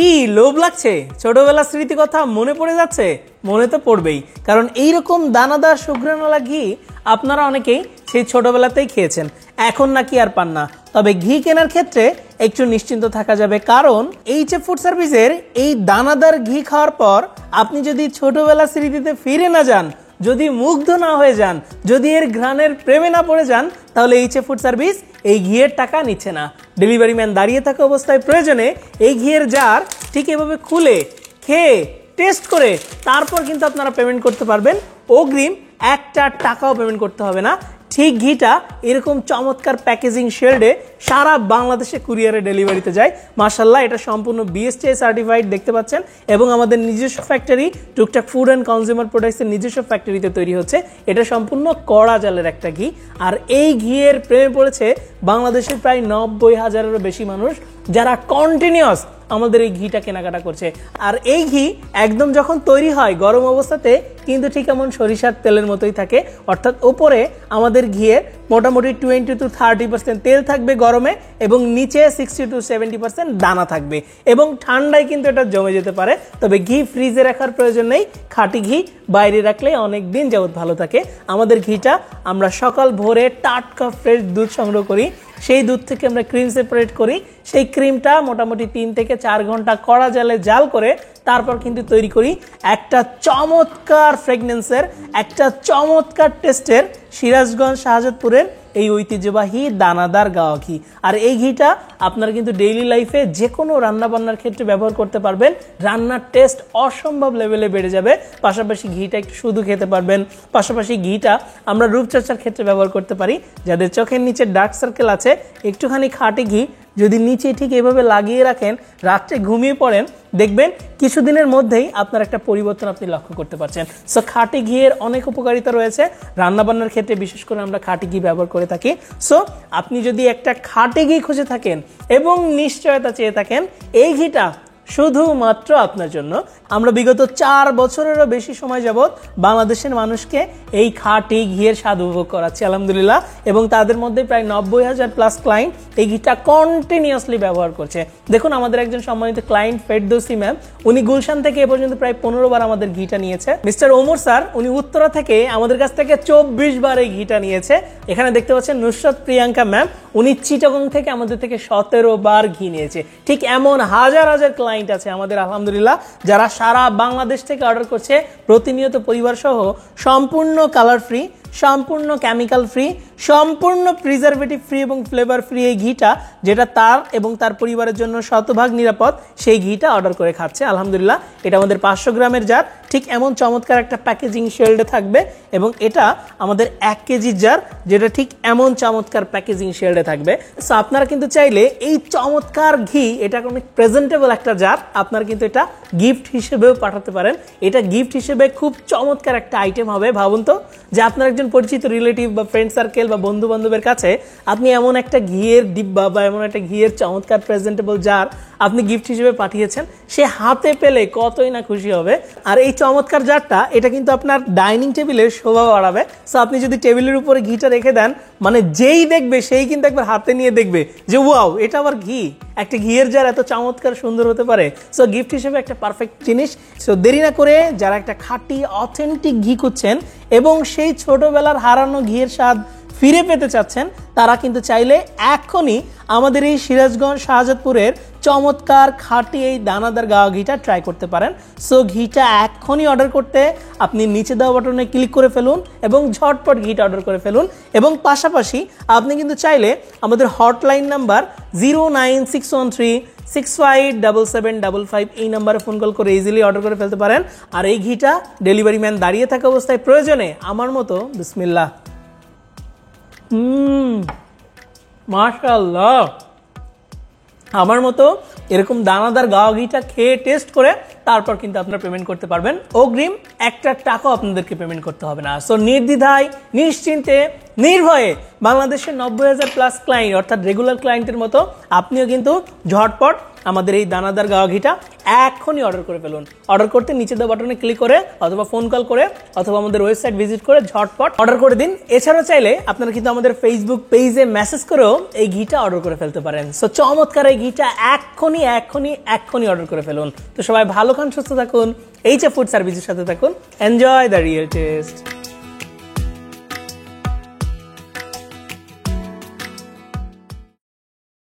কি লোভ লাগছে? ছোটবেলার স্মৃতি কথা মনে পড়ে যাচ্ছে? মনে তো পড়বেই, কারণ এইরকম দানাদার সুঘ্রাণওয়ালা ঘি আপনারা অনেকেই সেই ছোটবেলাতেই খেয়েছেন, এখন নাকি আর পান না। তবে ঘি কেনার ক্ষেত্রে একটু নিশ্চিন্ত থাকা যাবে, কারণ এইচএফ ফুড সার্ভিসের এই দানাদার ঘি খাওয়ার পর আপনি যদি ছোটবেলার স্মৃতিতে ফিরে না যান, যদি মুগ্ধ না হয়ে যান, যদি এর ঘ্রাণের প্রেমে না পড়ে যান, তাহলে এইচএফ ফুড সার্ভিস এই ঘিয়ের টাকা নিচ্ছে না। ডেলিভারি ম্যান দাঁড়িয়ে থাকা অবস্থায় প্রয়োজনে এই ঘিয়ের জার ঠিক এভাবে খুলে খেয়ে টেস্ট করে তারপর কিন্তু আপনারা পেমেন্ট করতে পারবেন। অগ্রিম একটা টাকাও পেমেন্ট করতে হবে না। ঠিক ঘিটা এরকম চমৎকার প্যাকেজিং শেল্ডে সারা বাংলাদেশে কুরিয়ারে ডেলিভারিতে যায়। মাশাআল্লাহ, এটা সম্পূর্ণ বিএসটিআই সার্টিফাইড দেখতে পাচ্ছেন, এবং আমাদের নিজস্ব ফ্যাক্টরি টুকটাক ফুড অ্যান্ড কনজিউমার প্রোডাক্টসের নিজস্ব ফ্যাক্টরিতে তৈরি হচ্ছে। এটা সম্পূর্ণ কড়া জালের একটা ঘি, আর এই ঘিয়ের প্রেমে পড়েছে বাংলাদেশের প্রায় 90,000-এরও বেশি মানুষ, যারা কন্টিনিউয়াস আমাদের এই ঘিটা কেনাকাটা করছে। আর এই ঘি একদম যখন তৈরি হয় গরম অবস্থাতে কিন্তু ঠিক এমন সরিষার তেলের মতোই থাকে, অর্থাৎ ওপরে আমাদের ঘিয়ের মোটামুটি 20-30% তেল থাকবে গরমে, এবং নিচে 60-70% দানা থাকবে, এবং ঠান্ডায় কিন্তু এটা জমে যেতে পারে। তবে ঘি ফ্রিজে রাখার প্রয়োজন নেই, খাঁটি ঘি বাইরে রাখলে অনেক দিন যাবত ভালো থাকে। আমাদের ঘিটা আমরা সকাল ভোরে টাটকা ফ্রেশ দুধ সংগ্রহ করি, সেই দুধ থেকে আমরা ক্রিম সেপারেট করি, সেই ক্রিমটা মোটামুটি 3 থেকে 4 ঘন্টা কড়া জালে জাল করে তারপর কিন্তু তৈরি করি একটা চমৎকার ফ্রেগনেন্সের, একটা চমৎকার টেস্টের সিরাজগঞ্জ শাহজাদপুরের এই ঐতিহ্যবাহী দানাদার গাওয়া ঘি। আর এই ঘিটা আপনারা কিন্তু ডেইলি লাইফে যে কোনো রান্নাবান্নার ক্ষেত্রে ব্যবহার করতে পারবেন। রান্নার টেস্ট অসম্ভব লেভেলে বেড়ে যাবে। পাশাপাশি ঘিটা একটু শুধু খেতে পারবেন। পাশাপাশি ঘিটা আমরা রূপচর্চার ক্ষেত্রে ব্যবহার করতে পারি। যাদের চোখের নিচে ডার্ক সার্কেল আছে, একটুখানি খাঁটি ঘি যদি নিচে ঠিক এভাবে লাগিয়ে রাখেন, রাত্রে ঘুমিয়ে পড়েন, দেখবেন কিছুদিনের মধ্যেই আপনার একটা পরিবর্তন আপনি লক্ষ্য করতে পারছেন। সো খাঁটি ঘিয়ের অনেক উপকারিতা রয়েছে। রান্নাবান্নার ক্ষেত্রে বিশেষ করে আমরা খাঁটি ঘি ব্যবহার করে থাকি। সো আপনি যদি একটা খাঁটি ঘি খুঁজে থাকেন এবং নিশ্চয়তা চেয়ে থাকেন, এই ঘিটা শুধুমাত্র আপনার জন্য। আমরা বিগত 4 বছরেরও বেশি সময় যাবত বাংলাদেশের মানুষকে এই খাঁটি ঘিয়ের স্বাদ উপভোগ করাচ্ছি আলহামদুলিল্লাহ, এবং তাদের মধ্যে প্রায় 90,000+ ক্লায়েন্ট এই ঘিটা কন্টিনিউয়াসলি ব্যবহার করছে। দেখুন, আমাদের একজন সম্মানিত ক্লায়েন্ট ফেরদৌসী ম্যাম, উনি গুলশান থেকে এ পর্যন্ত প্রায় 15 বার আমাদের ঘিটা নিয়েছে। মিস্টার ওমর স্যার, উনি উত্তরা থেকে আমাদের কাছ থেকে 24 বার এই ঘিটা নিয়েছে। এখানে দেখতে পাচ্ছেন নুসরাত প্রিয়াঙ্কা ম্যাম, উনি চিটাগং থেকে আমাদের থেকে 17 বার ঘি নিয়েছে। ঠিক এমন হাজার হাজার ক্লায়েন্ট আছে আমাদের আলহামদুলিল্লাহ, যারা সারা বাংলাদেশ থেকে অর্ডার করছে প্রতিনিয়ত পরিবার সহ সম্পূর্ণ কালার ফ্রি, সম্পূর্ণ কেমিক্যাল ফ্রি, সম্পূর্ণ প্রিজারভেটিভ ফ্রি এবং ফ্লেভার ফ্রি এই ঘিটা, যেটা তার এবং তার পরিবারের জন্য শতভাগ নিরাপদ, সেই ঘিটা অর্ডার করে খাচ্ছে আলহামদুলিল্লাহ। এটা আমাদের 500 গ্রামের জার, ঠিক এমন চমৎকার একটা প্যাকেজিং শেল্ডে থাকবে, এবং এটা আমাদের 1 কেজির জার, যেটা ঠিক এমন চমৎকার প্যাকেজিং শেল্ডে থাকবে। সো আপনারা কিন্তু চাইলে এই চমৎকার ঘি, এটা অনেক প্রেজেন্টেবল একটা জার, আপনারা কিন্তু এটা গিফট হিসেবেও পাঠাতে পারেন। এটা গিফট হিসেবে খুব চমৎকার একটা আইটেম হবে। ভাবুন তো, যে আপনার একজন পরিচিত রিলেটিভ বা ফ্রেন্ড সার্কেল বা বন্ধু বান্ধবের কাছে আপনি এমন একটা ঘিয়ের ডিব্বা বা এমন একটা ঘিয়ের চমৎকার প্রেজেন্টেবল জার আপনি গিফট হিসেবে পাঠিয়েছেন, সে হাতে পেলে কতই না খুশি হবে। আর এই চমৎকার জারটা, এটা কিন্তু আপনার ডাইনিং টেবিলের শোভা বাড়াবে। সো আপনি যদি টেবিলের উপরে ঘিটা রেখে দেন, মানে যেই দেখবে সেই কিন্তু একবার হাতে নিয়ে দেখবে যে ওয়াও, এটা আবার ঘি, একটা ঘিয়ের জার এত চমৎকার সুন্দর হতে পারে। সো গিফট হিসেবে একটা পারফেক্ট জিনিস। সো দেরি না করে যারা একটা খাঁটি অথেন্টিক ঘি খুঁজছেন এবং সেই ছোটবেলার হারানো ঘিয়ের স্বাদ ফিরে পেতে চাচ্ছেন, তারা কিন্তু চাইলে এখনই আমাদের এই সিরাজগঞ্জ শাহজাদপুরের চমৎকার খাঁটি এই দানাদার গাওয়া ঘিটা ট্রাই করতে পারেন। সো ঘিটা এখনই অর্ডার করতে আপনি নিচে দেওয়া বাটনে ক্লিক করে ফেলুন এবং ঝটপট ঘিটা অর্ডার করে ফেলুন। এবং পাশাপাশি আপনি কিন্তু চাইলে আমাদের হটলাইন নাম্বার 09613657755 এই নাম্বারে ফোন কল করে ইজিলি অর্ডার করে ফেলতে পারেন। আর এই ঘিটা ডেলিভারি ম্যান দাঁড়িয়ে থাকা অবস্থায় প্রয়োজনে আমার মতো বিসমিল্লাহ, মাশাআল্লাহ, আমার মতো এরকম দানাদার গাওয়া ঘিটা খেয়ে টেস্ট করে তারপর কিন্তু আপনারা পেমেন্ট করতে পারবেন। অগ্রিম একটা টাকাও আপনাদেরকে পেমেন্ট করতে হবে না। সো নির্দ্বিধায়, নিশ্চিন্তে, নির্ভয়ে বাংলাদেশের 90,000+ ক্লায়েন্ট অর্থাৎ রেগুলার ক্লায়েন্টের মতো আপনিও কিন্তু ঝটপট আমাদের এই দানাদার গাওয়া ঘিটা এখনই অর্ডার করে ফেলুন। অর্ডার করতে নিচে দেওয়া বাটনে ক্লিক করে অথবা ফোন কল করে অথবা আমাদের ওয়েবসাইট ভিজিট করে ঝটপট অর্ডার করে দিন। এছাড়াও চাইলে আপনারা কিন্তু আমাদের ফেসবুক পেজে মেসেজ করেও এই ঘিটা অর্ডার করে ফেলতে পারেন। সো চমৎকার এই ঘিটা এখনই অর্ডার করে ফেলুন। তো সবাই ভালো খান, সুস্থ থাকুন, এইচ এফ ফুড সার্ভিসের সাথে থাকুন। Enjoy the real test.